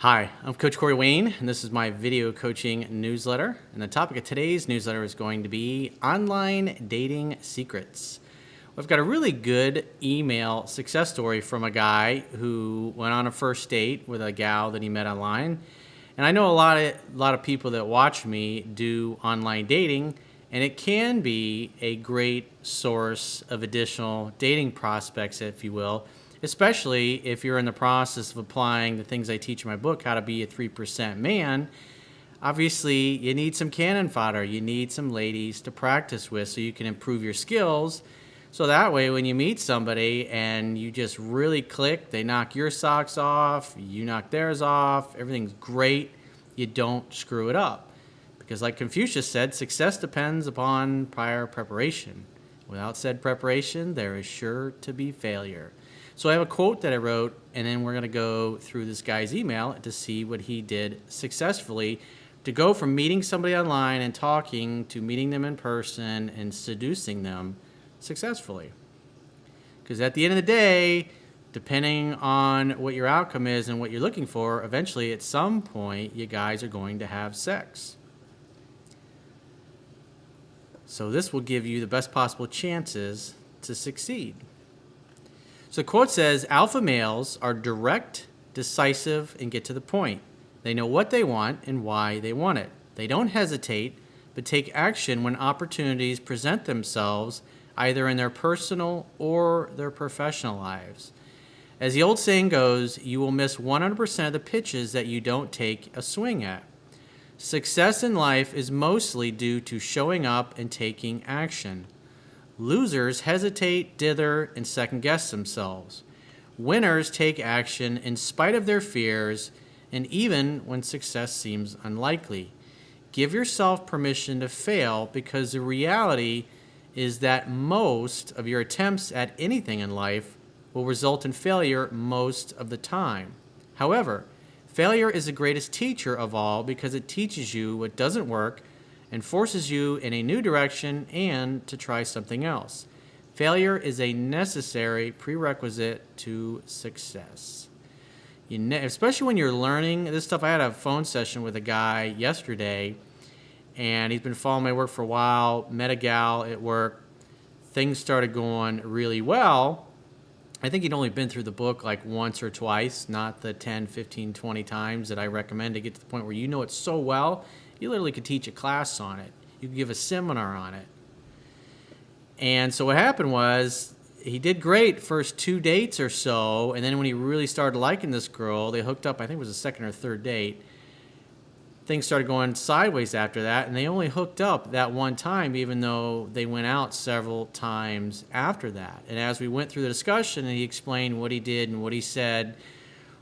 Hi, I'm Coach Corey Wayne, and this is my video coaching newsletter. And the topic of today's newsletter is going to be online dating secrets. We've got a really good email success story from a guy who went on a first date with a gal that he met online. And I know a lot of people that watch me do online dating, and it can be a great source of additional dating prospects, if you will, especially if you're in the process of applying the things I teach in my book, How to Be a 3% Man. Obviously, you need some cannon fodder. You need some ladies to practice with so you can improve your skills. So that way, when you meet somebody and you just really click, they knock your socks off, you knock theirs off, everything's great, you don't screw it up. Because like Confucius said, success depends upon prior preparation. Without said preparation, there is sure to be failure. So I have a quote that I wrote, and then we're going to go through this guy's email to see what he did successfully to go from meeting somebody online and talking to meeting them in person and seducing them successfully. Because at the end of the day, depending on what your outcome is and what you're looking for, eventually at some point you guys are going to have sex. So this will give you the best possible chances to succeed. So the quote says, alpha males are direct, decisive, and get to the point. They know what they want and why they want it. They don't hesitate, but take action when opportunities present themselves, either in their personal or their professional lives. As the old saying goes, you will miss 100% of the pitches that you don't take a swing at. Success in life is mostly due to showing up and taking action. Losers hesitate, dither, and second-guess themselves. Winners take action in spite of their fears and even when success seems unlikely. Give yourself permission to fail because the reality is that most of your attempts at anything in life will result in failure most of the time. However, failure is the greatest teacher of all because it teaches you what doesn't work and forces you in a new direction and to try something else. Failure is a necessary prerequisite to success. Especially when you're learning this stuff. I had a phone session with a guy yesterday, and he's been following my work for a while, met a gal at work. Things started going really well. I think he'd only been through the book like once or twice, not the 10, 15, 20 times that I recommend to get to the point where you know it so well, you literally could teach a class on it. You could give a seminar on it. And so what happened was he did great first 2 dates or so, and then when he really started liking this girl, they hooked up, I think it was the second or third date. Things started going sideways after that, and they only hooked up that one time, even though they went out several times after that. And as we went through the discussion and he explained what he did and what he said,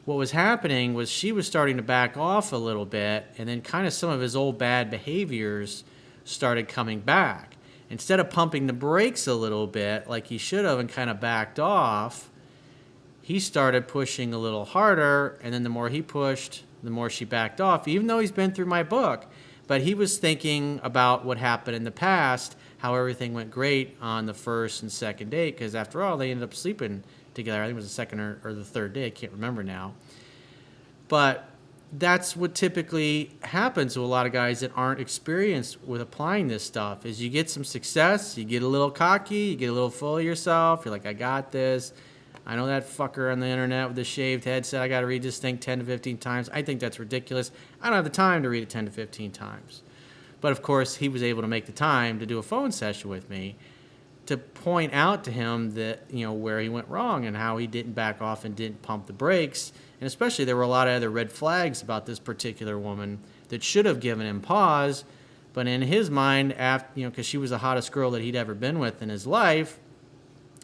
what was happening was she was starting to back off a little bit, and then kind of some of his old bad behaviors started coming back. Instead of pumping the brakes a little bit like he should have and kind of backed off, he started pushing a little harder, and then the more he pushed, the more she backed off, even though he's been through my book. But he was thinking about what happened in the past, how everything went great on the first and second date, because after all, they ended up sleeping together. I think it was the second or the third day. I can't remember now. But that's what typically happens to a lot of guys that aren't experienced with applying this stuff, is you get some success, you get a little cocky, you get a little full of yourself. You're like, I got this. I know that fucker on the internet with the shaved head said I got to read this thing 10 to 15 times. I think that's ridiculous. I don't have the time to read it 10 to 15 times. But of course, he was able to make the time to do a phone session with me to point out to him that, where he went wrong and how he didn't back off and didn't pump the brakes. And especially there were a lot of other red flags about this particular woman that should have given him pause. But in his mind, after, because she was the hottest girl that he'd ever been with in his life,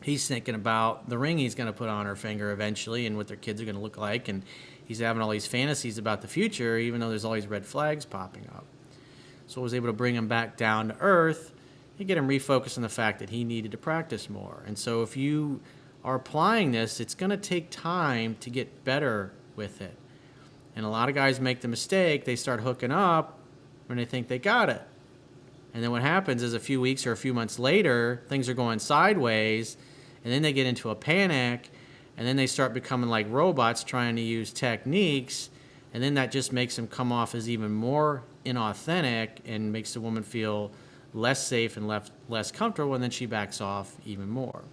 he's thinking about the ring he's going to put on her finger eventually and what their kids are going to look like. And he's having all these fantasies about the future, even though there's all these red flags popping up. So I was able to bring him back down to earth and get him refocused on the fact that he needed to practice more. And so if you are applying this, it's going to take time to get better with it. And a lot of guys make the mistake, they start hooking up when they think they got it. And then what happens is a few weeks or a few months later, things are going sideways, and then they get into a panic, and then they start becoming like robots trying to use techniques, And then that just makes him come off as even more inauthentic and makes the woman feel less safe and less comfortable, and then she backs off even more.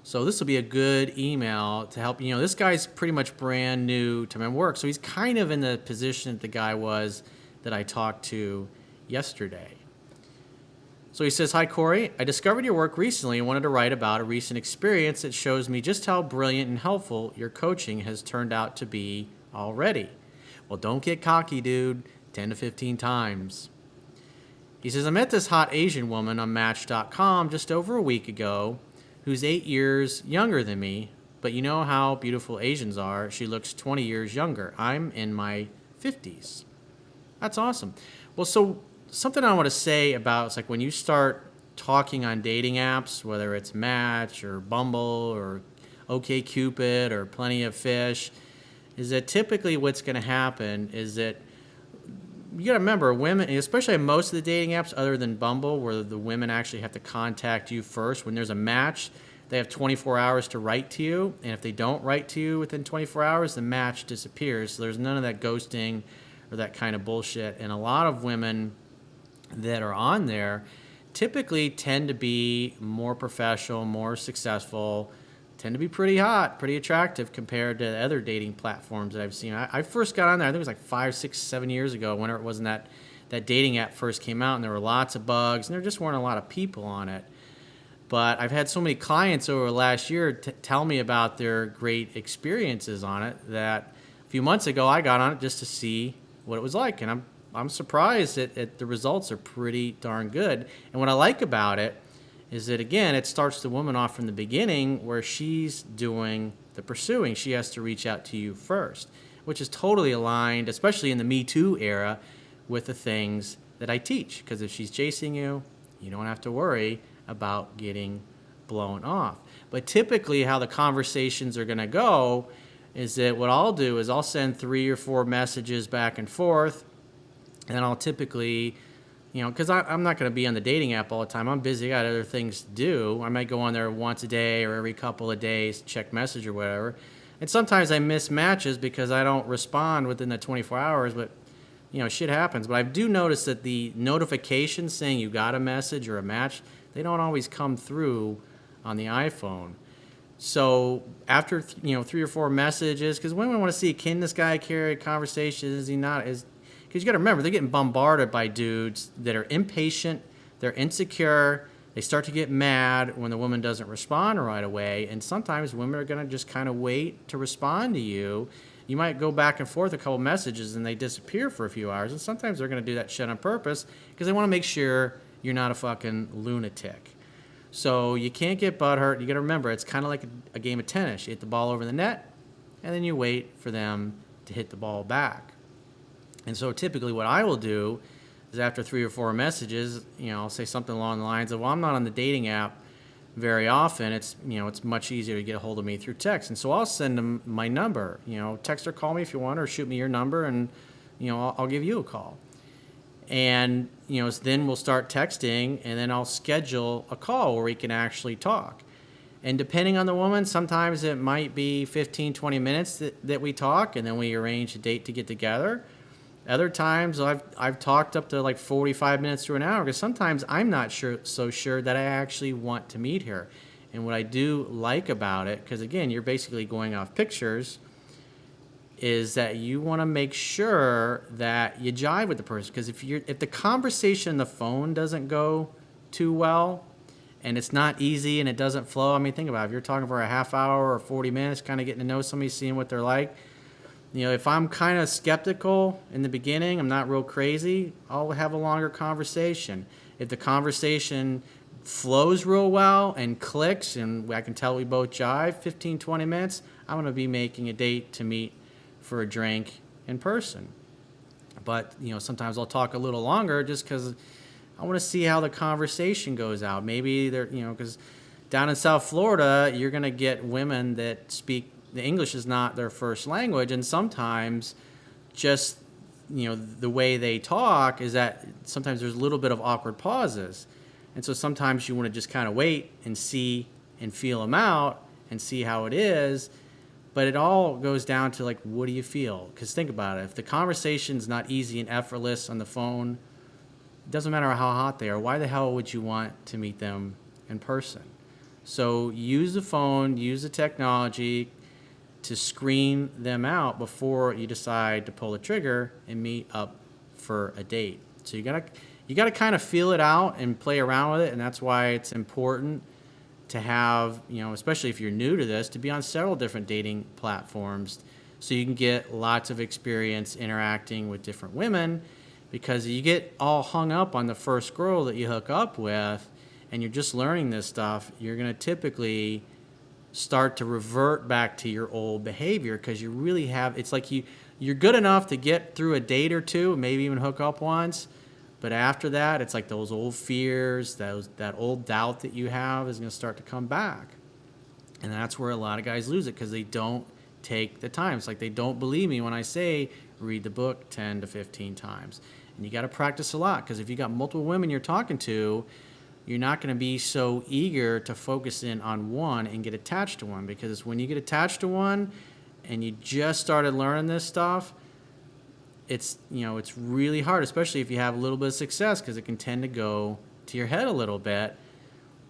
So this will be a good email to help. This guy's pretty much brand new to men work, so he's kind of in the position that the guy was that I talked to yesterday. So he says, "Hi, Corey. I discovered your work recently and wanted to write about a recent experience that shows me just how brilliant and helpful your coaching has turned out to be already." Well, don't get cocky, dude. 10 to 15 times. He says, "I met this hot Asian woman on Match.com just over a week ago who's 8 years younger than me, but you know how beautiful Asians are. She looks 20 years younger. I'm in my 50s. That's awesome. Well, so something I want to say about it's like when you start talking on dating apps, whether it's Match or Bumble or OkCupid or Plenty of Fish, is that typically what's going to happen is that you got to remember women, especially most of the dating apps other than Bumble, where the women actually have to contact you first. When there's a match, they have 24 hours to write to you. And if they don't write to you within 24 hours, the match disappears. So there's none of that ghosting or that kind of bullshit. And a lot of women that are on there typically tend to be more professional, more successful, tend to be pretty hot, pretty attractive compared to other dating platforms that I've seen. I first got on there, I think it was like 5, 6, 7 years ago, whenever it wasn't that dating app first came out, and there were lots of bugs, and there just weren't a lot of people on it. But I've had so many clients over the last year tell me about their great experiences on it that a few months ago I got on it just to see what it was like, and I'm surprised that the results are pretty darn good. And what I like about it is that, again, it starts the woman off from the beginning where she's doing the pursuing. She has to reach out to you first, which is totally aligned, especially in the Me Too era, with the things that I teach. Because if she's chasing you, you don't have to worry about getting blown off. But typically how the conversations are going to go is that what I'll do is I'll send 3 or 4 messages back and forth, and I'll typically, because I'm not going to be on the dating app all the time. I'm busy. I got other things to do. I might go on there once a day or every couple of days, check message or whatever. And sometimes I miss matches because I don't respond within the 24 hours, but, shit happens. But I do notice that the notifications saying you got a message or a match, they don't always come through on the iPhone. So after, 3 or 4 messages, because women want to see, can this guy carry a conversation? Is he not? Because you got to remember, they're getting bombarded by dudes that are impatient, they're insecure, they start to get mad when the woman doesn't respond right away, and sometimes women are going to just kind of wait to respond to you. You might go back and forth a couple messages and they disappear for a few hours, and sometimes they're going to do that shit on purpose because they want to make sure you're not a fucking lunatic. So you can't get butthurt. You got to remember, it's kind of like a game of tennis. You hit the ball over the net, and then you wait for them to hit the ball back. And so typically what I will do is after 3 or 4 messages, I'll say something along the lines of, well, I'm not on the dating app very often. It's much easier to get a hold of me through text. And so I'll send them my number, text or call me if you want, or shoot me your number, and, I'll give you a call. And, then we'll start texting, and then I'll schedule a call where we can actually talk. And depending on the woman, sometimes it might be 15, 20 minutes that we talk, and then we arrange a date to get together. Other times I've talked up to like 45 minutes to an hour, because sometimes I'm not so sure that I actually want to meet her. And what I do like about it, because again, you're basically going off pictures, is that you want to make sure that you jive with the person. Because if the conversation on the phone doesn't go too well, and it's not easy and it doesn't flow, think about it. If you're talking for a half hour or 40 minutes, kind of getting to know somebody, seeing what they're like, if I'm kind of skeptical in the beginning, I'm not real crazy, I'll have a longer conversation. If the conversation flows real well and clicks and I can tell we both jive, 15, 20 minutes, I'm going to be making a date to meet for a drink in person. But, sometimes I'll talk a little longer just because I want to see how the conversation goes out. Maybe they're, because down in South Florida, you're going to get women that speak, the English is not their first language, and sometimes just, the way they talk is that sometimes there's a little bit of awkward pauses. And so sometimes you want to just kind of wait and see and feel them out and see how it is. But it all goes down to, like, what do you feel? Because think about it. If the conversation's not easy and effortless on the phone, it doesn't matter how hot they are. Why the hell would you want to meet them in person? So use the phone, use the technology to screen them out before you decide to pull the trigger and meet up for a date. So you gotta kind of feel it out and play around with it, and that's why it's important to have, especially if you're new to this, to be on several different dating platforms so you can get lots of experience interacting with different women, because you get all hung up on the first girl that you hook up with and you're just learning this stuff, you're going to typically start to revert back to your old behavior, because you really have, it's like you're good enough to get through a date or two, maybe even hook up once. But after that, it's like those old fears, that old doubt that you have is going to start to come back. And that's where a lot of guys lose it, because they don't take the time. It's like they don't believe me when I say read the book 10 to 15 times. And you got to practice a lot, because if you got multiple women you're talking to, you're not going to be so eager to focus in on one and get attached to one. Because when you get attached to one and you just started learning this stuff, it's really hard, especially if you have a little bit of success, because it can tend to go to your head a little bit.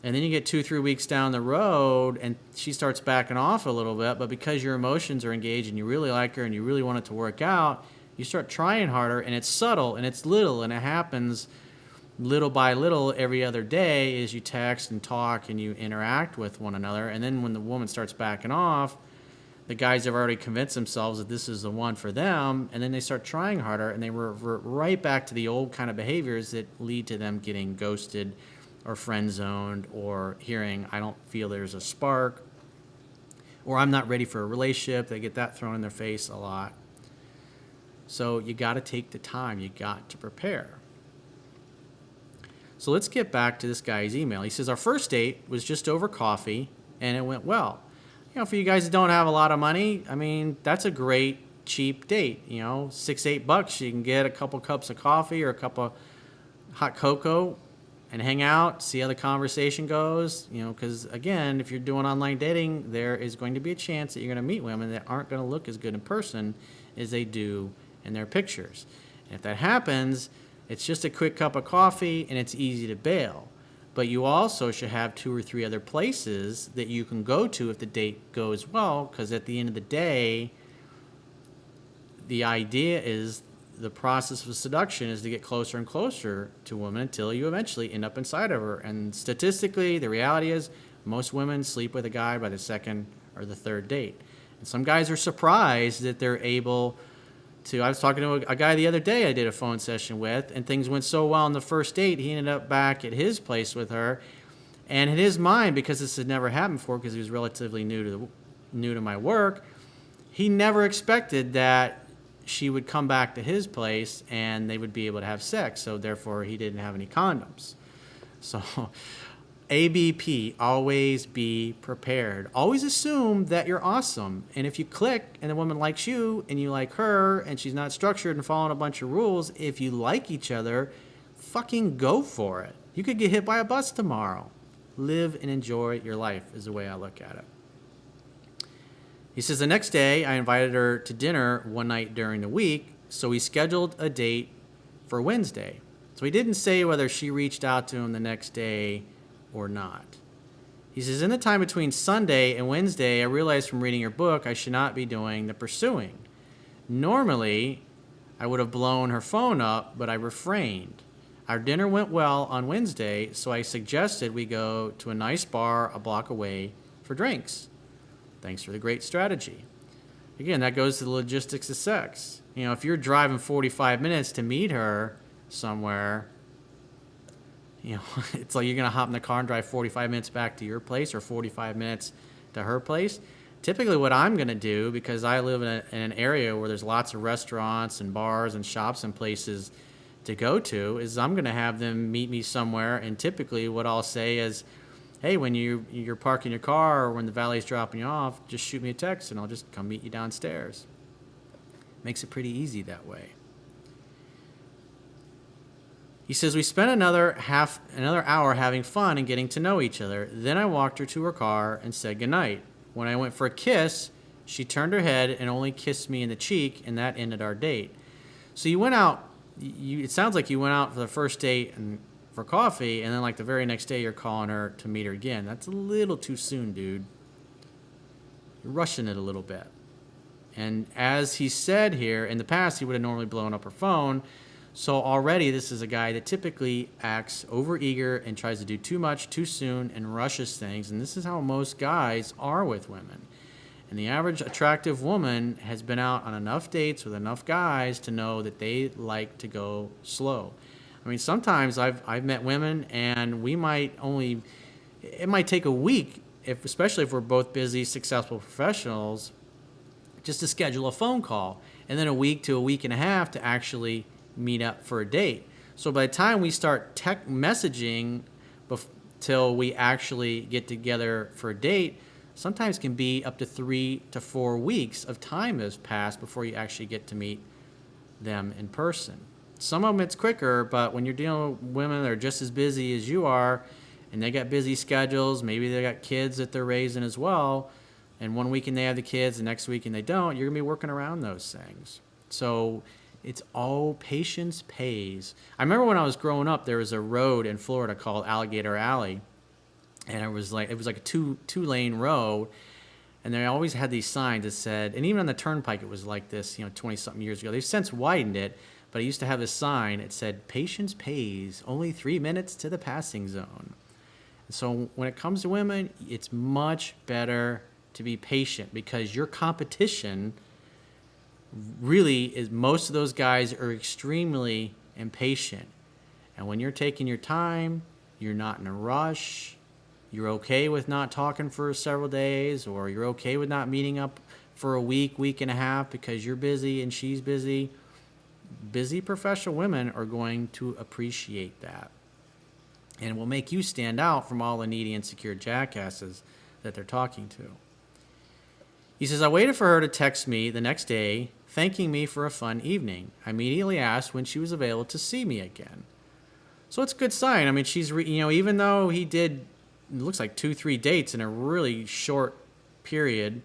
And then you get 2-3 weeks down the road and she starts backing off a little bit, but because your emotions are engaged and you really like her and you really want it to work out, you start trying harder, and it's subtle and it's little, and it happens little by little every other day as you text and talk and you interact with one another. And then when the woman starts backing off, the guys have already convinced themselves that this is the one for them, and then they start trying harder, and they revert right back to the old kind of behaviors that lead to them getting ghosted or friend zoned, or hearing, I don't feel there's a spark, or I'm not ready for a relationship. They get that thrown in their face a lot. So you got to take the time. You got to prepare. So let's get back to this guy's email. He says, our first date was just over coffee, and it went well. For you guys that don't have a lot of money, I mean, that's a great cheap date. $6-8, you can get a couple cups of coffee or a cup of hot cocoa and hang out, see how the conversation goes. Because again, if you're doing online dating, there is going to be a chance that you're going to meet women that aren't going to look as good in person as they do in their pictures. And if that happens, it's just a quick cup of coffee and it's easy to bail. But you also should have 2 or 3 other places that you can go to if the date goes well, because at the end of the day, the idea is the process of seduction is to get closer and closer to a woman until you eventually end up inside of her. And statistically, the reality is most women sleep with a guy by the second or the third date. And some guys are surprised that they're able to. I was talking to a guy the other day I did a phone session with, and things went so well on the first date, he ended up back at his place with her. And in his mind, because this had never happened before, because he was relatively new to my work, he never expected that she would come back to his place and they would be able to have sex. So therefore, he didn't have any condoms. So ABP, always be prepared. Always assume that you're awesome. And if you click and the woman likes you and you like her and she's not structured and following a bunch of rules, if you like each other, fucking go for it. You could get hit by a bus tomorrow. Live and enjoy your life is the way I look at it. He says, the next day I invited her to dinner one night during the week, so we scheduled a date for Wednesday. So he didn't say whether she reached out to him the next day or not. He says, in the time between Sunday and Wednesday, I realized from reading your book I should not be doing the pursuing. Normally, I would have blown her phone up, but I refrained. Our dinner went well on Wednesday, so I suggested we go to a nice bar a block away for drinks. Thanks for the great strategy. Again, that goes to the logistics of sex. If you're driving 45 minutes to meet her somewhere, it's like you're going to hop in the car and drive 45 minutes back to your place or 45 minutes to her place. Typically what I'm going to do, because I live in an area where there's lots of restaurants and bars and shops and places to go to, is I'm going to have them meet me somewhere. And typically what I'll say is, hey, when you're parking your car or when the valet's dropping you off, just shoot me a text and I'll just come meet you downstairs. Makes it pretty easy that way. He says, we spent another hour having fun and getting to know each other. Then I walked her to her car and said goodnight. When I went for a kiss, She turned her head and only kissed me in the cheek, and that ended our date. So you went out, it sounds like you went out for the first date and for coffee, and then like the very next day you're calling her to meet her again. That's a little too soon, dude. You're rushing it a little bit. And as he said here, in the past he would have normally blown up her phone. So already this is a guy that typically acts overeager and tries to do too much too soon and rushes things. And this is how most guys are with women. And the average attractive woman has been out on enough dates with enough guys to know that they like to go slow. I mean, sometimes I've met women and it might take a week, especially if we're both busy, successful professionals, just to schedule a phone call, and then a week to a week and a half to actually meet up for a date. So by the time we start tech messaging till we actually get together for a date, sometimes can be up to 3 to 4 weeks of time has passed before you actually get to meet them in person. Some of them it's quicker, but when you're dealing with women that are just as busy as you are, and they got busy schedules, maybe they got kids that they're raising as well, and one weekend they have the kids, the next weekend they don't, you're going to be working around those things. So it's all patience pays. I remember when I was growing up, there was a road in Florida called Alligator Alley, and it was like a two-lane road, and they always had these signs that said, and even on the turnpike it was like this, 20-something years ago. They've since widened it, but I used to have this sign. It said, "Patience pays, only 3 minutes to the passing zone." So when it comes to women, it's much better to be patient, because your competition really is, most of those guys are extremely impatient. And when you're taking your time, you're not in a rush, you're okay with not talking for several days, or you're okay with not meeting up for a week and a half because you're busy and she's busy. Busy professional women are going to appreciate that. And it will make you stand out from all the needy, insecure jackasses that they're talking to. He says, I waited for her to text me the next day, thanking me for a fun evening. I immediately asked when she was available to see me again. So it's a good sign. I mean, she's, even though he did, it looks like 2-3 dates in a really short period,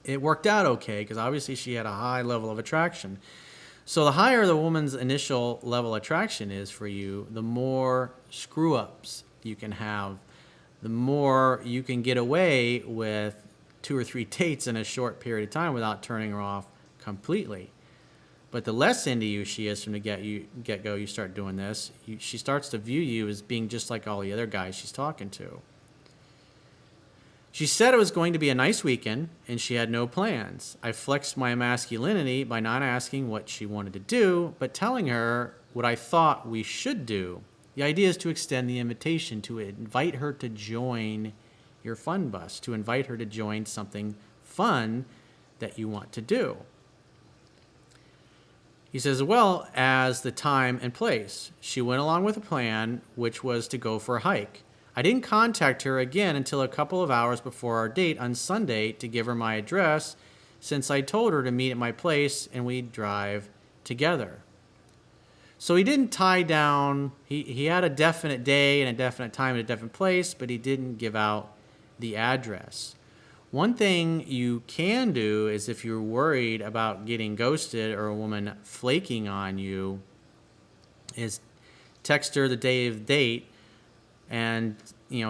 it worked out okay, because obviously she had a high level of attraction. So the higher the woman's initial level attraction is for you, the more screw-ups you can have, the more you can get away with 2 or 3 dates in a short period of time without turning her off completely. But the less into you she is from the get-go, you start doing this, she starts to view you as being just like all the other guys she's talking to. She said it was going to be a nice weekend, and she had no plans. I flexed my masculinity by not asking what she wanted to do, but telling her what I thought we should do. The idea is to extend the invitation, to invite her to join your fun bus, to invite her to join something fun that you want to do. He says, as well as the time and place. She went along with the plan, which was to go for a hike. I didn't contact her again until a couple of hours before our date on Sunday to give her my address, since I told her to meet at my place and we'd drive together. So he didn't tie down, he had a definite day and a definite time and a definite place, but he didn't give out the address. One thing you can do is, if you're worried about getting ghosted or a woman flaking on you, is text her the day of the date and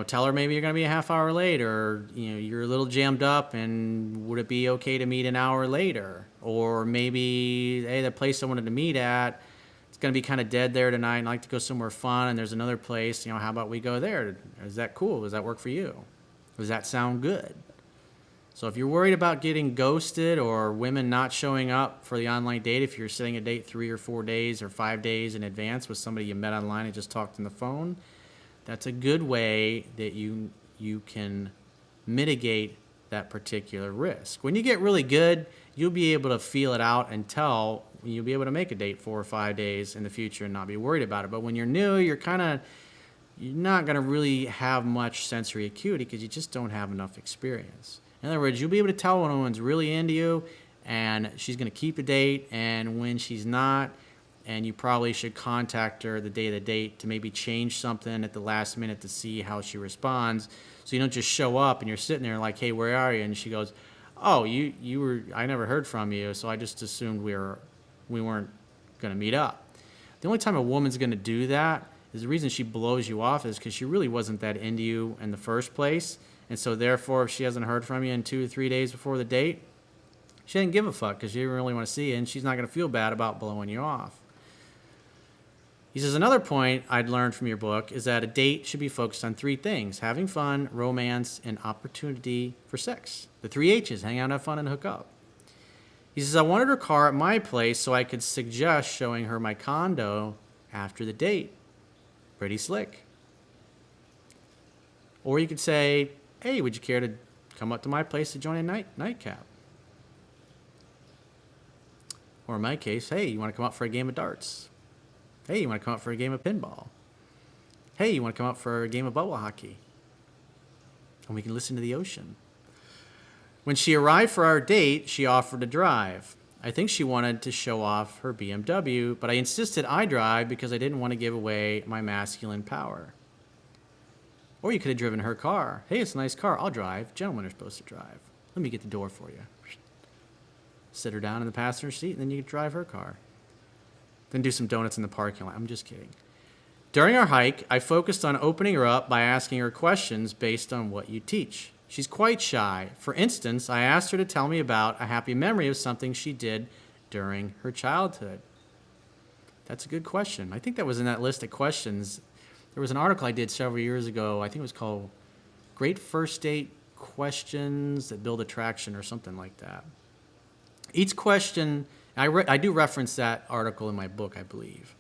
tell her maybe you're going to be a half hour late, or you're a little jammed up and would it be okay to meet an hour later, or maybe, hey, the place I wanted to meet at, it's going to be kind of dead there tonight, and I'd like to go somewhere fun, and there's another place, how about we go there? Is that cool? Does that work for you? Does that sound good? So if you're worried about getting ghosted or women not showing up for the online date, if you're setting a date 3 or 4 days or 5 days in advance with somebody you met online and just talked on the phone, that's a good way that you can mitigate that particular risk. When you get really good, you'll be able to feel it out and tell. You'll be able to make a date 4 or 5 days in the future and not be worried about it. But when you're new, you're not going to really have much sensory acuity because you just don't have enough experience. In other words, you'll be able to tell when a woman's really into you and she's going to keep a date, and when she's not, and you probably should contact her the day of the date to maybe change something at the last minute to see how she responds. So you don't just show up and you're sitting there like, hey, where are you? And she goes, oh, I never heard from you, so I just assumed we weren't going to meet up. The only time a woman's going to do that is the reason she blows you off is because she really wasn't that into you in the first place. And so therefore, if she hasn't heard from you in 2 or 3 days before the date, she didn't give a fuck because she didn't really want to see you, and she's not going to feel bad about blowing you off. He says, another point I'd learned from your book is that a date should be focused on 3 things: having fun, romance, and opportunity for sex. The 3 H's: hang out, have fun, and hook up. He says, I wanted her car at my place so I could suggest showing her my condo after the date. Pretty slick. Or you could say, hey, would you care to come up to my place to join a nightcap? Or in my case, hey, you want to come out for a game of darts? Hey, you want to come out for a game of pinball? Hey, you want to come out for a game of bubble hockey? And we can listen to the ocean. When she arrived for our date, she offered to drive. I think she wanted to show off her BMW, but I insisted I drive because I didn't want to give away my masculine power. Or you could have driven her car. Hey, it's a nice car. I'll drive. Gentlemen are supposed to drive. Let me get the door for you. Sit her down in the passenger seat, and then you can drive her car. Then do some donuts in the parking lot. I'm just kidding. During our hike, I focused on opening her up by asking her questions based on what you teach. She's quite shy. For instance, I asked her to tell me about a happy memory of something she did during her childhood. That's a good question. I think that was in that list of questions. There was an article I did several years ago. I think it was called Great First Date Questions That Build Attraction or something like that. Each question, I do reference that article in my book, I believe.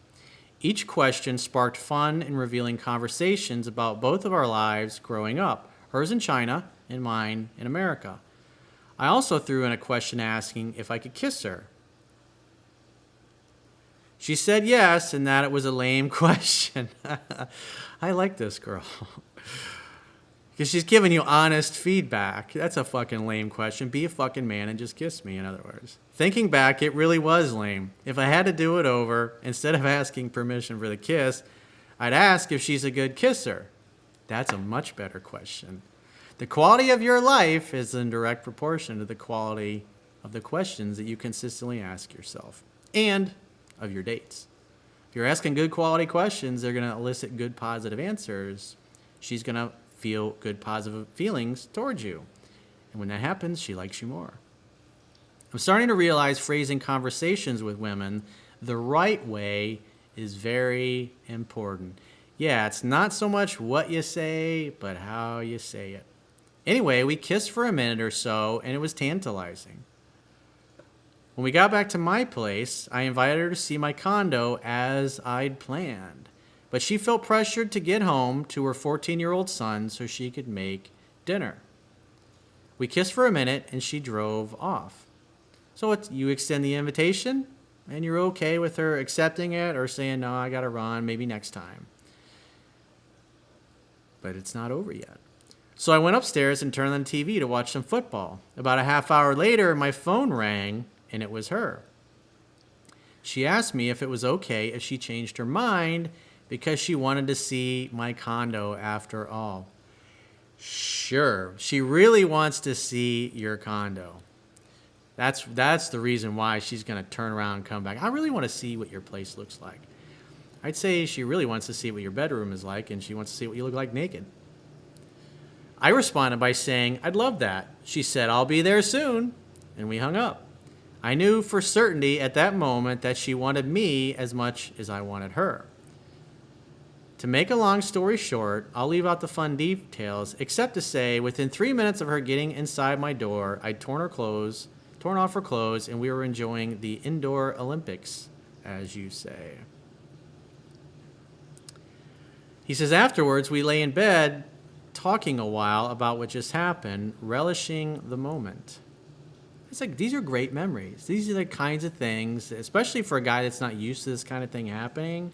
Each question sparked fun and revealing conversations about both of our lives growing up, hers in China and mine in America. I also threw in a question asking if I could kiss her. She said yes, and that it was a lame question. I like this girl. Because she's giving you honest feedback. That's a fucking lame question. Be a fucking man and just kiss me, in other words. Thinking back, it really was lame. If I had to do it over, instead of asking permission for the kiss, I'd ask if she's a good kisser. That's a much better question. The quality of your life is in direct proportion to the quality of the questions that you consistently ask yourself and of your dates. If you're asking good quality questions, they're going to elicit good positive answers. She's going to feel good positive feelings towards you. And when that happens, she likes you more. I'm starting to realize phrasing conversations with women the right way is very important. Yeah, it's not so much what you say, but how you say it. Anyway, we kissed for a minute or so, and it was tantalizing. When we got back to my place, I invited her to see my condo as I'd planned. But she felt pressured to get home to her 14-year-old son so she could make dinner. We kissed for a minute, and she drove off. So you extend the invitation, and you're okay with her accepting it or saying, no, I got to run, maybe next time. But it's not over yet. So I went upstairs and turned on the TV to watch some football. About a half hour later, my phone rang, and it was her. She asked me if it was okay if she changed her mind because she wanted to see my condo after all. Sure, she really wants to see your condo. That's the reason why she's going to turn around and come back. I really want to see what your place looks like. I'd say she really wants to see what your bedroom is like, and she wants to see what you look like naked. I responded by saying, I'd love that. She said, I'll be there soon, and we hung up. I knew for certainty at that moment that she wanted me as much as I wanted her. To make a long story short, I'll leave out the fun details, except to say within 3 minutes of her getting inside my door, I'd torn off her clothes, and we were enjoying the indoor Olympics, as you say. He says, afterwards, we lay in bed talking a while about what just happened, relishing the moment. It's like, these are great memories. These are the kinds of things, especially for a guy that's not used to this kind of thing happening,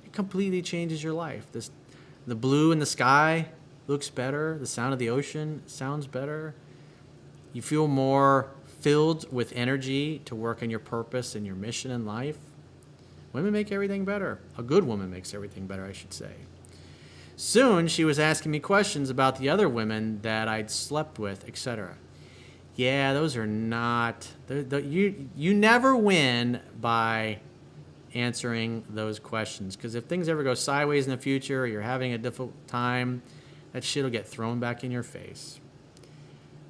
it completely changes your life. The blue in the sky looks better. The sound of the ocean sounds better. You feel more filled with energy to work on your purpose and your mission in life. Women make everything better. A good woman makes everything better, I should say. Soon, she was asking me questions about the other women that I'd slept with, etc. Yeah, those are not. You never win by answering those questions, because if things ever go sideways in the future, or you're having a difficult time, that shit will get thrown back in your face.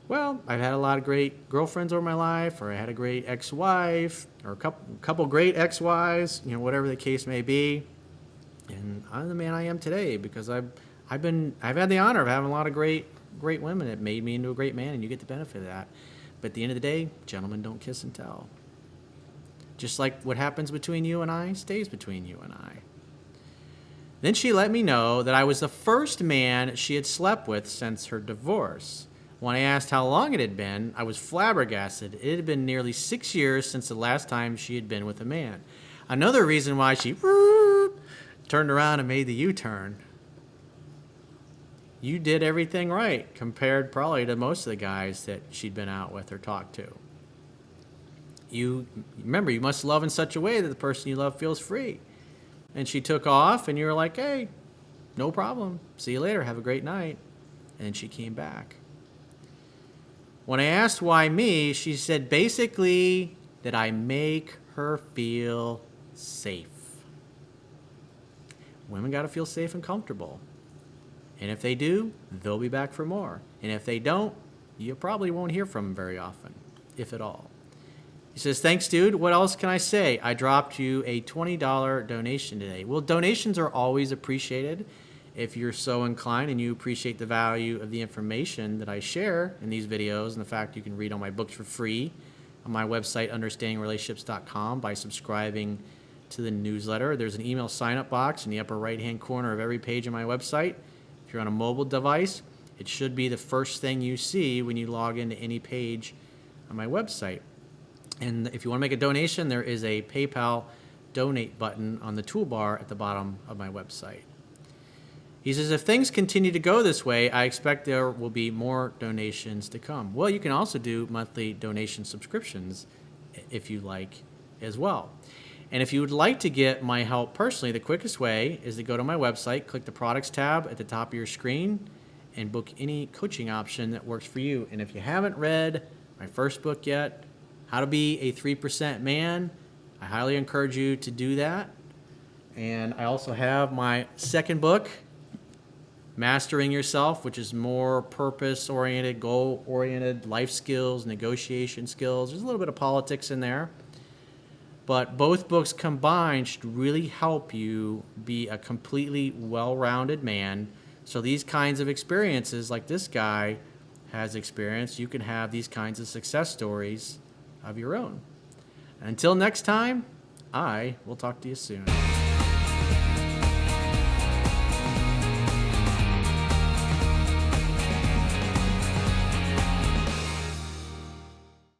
Well, I've had a lot of great girlfriends over my life, or I had a great ex-wife, or a couple great ex-wives, whatever the case may be. And I'm the man I am today because I've had the honor of having a lot of great women that made me into a great man, and you get the benefit of that. But at the end of the day, gentlemen don't kiss and tell. Just like what happens between you and I stays between you and I. Then she let me know that I was the first man she had slept with since her divorce. When I asked how long it had been, I was flabbergasted. It had been nearly 6 years since the last time she had been with a man. Another reason why she turned around and made the U-turn. You did everything right compared probably to most of the guys that she'd been out with or talked to. You remember, you must love in such a way that the person you love feels free. And she took off, and you were like, hey, no problem. See you later. Have a great night. And she came back. When I asked why me, she said basically that I make her feel safe. Women got to feel safe and comfortable. And if they do, they'll be back for more. And if they don't, you probably won't hear from them very often, if at all. He says, thanks, dude. What else can I say? I dropped you a $20 donation today. Well, donations are always appreciated if you're so inclined and you appreciate the value of the information that I share in these videos, and the fact you can read all my books for free on my website, understandingrelationships.com, by subscribing to the newsletter. There's an email sign-up box in the upper right-hand corner of every page on my website. If you're on a mobile device, it should be the first thing you see when you log into any page on my website. And if you want to make a donation, there is a PayPal donate button on the toolbar at the bottom of my website. He says, if things continue to go this way, I expect there will be more donations to come. Well, you can also do monthly donation subscriptions if you like as well. And if you would like to get my help personally, the quickest way is to go to my website, click the products tab at the top of your screen, and book any coaching option that works for you. And if you haven't read my first book yet, How to Be a 3% Man, I highly encourage you to do that. And I also have my second book, Mastering Yourself, which is more purpose-oriented, goal-oriented, life skills, negotiation skills. There's a little bit of politics in there. But both books combined should really help you be a completely well-rounded man. So these kinds of experiences, like this guy has experienced, you can have these kinds of success stories of your own. And until next time, I will talk to you soon.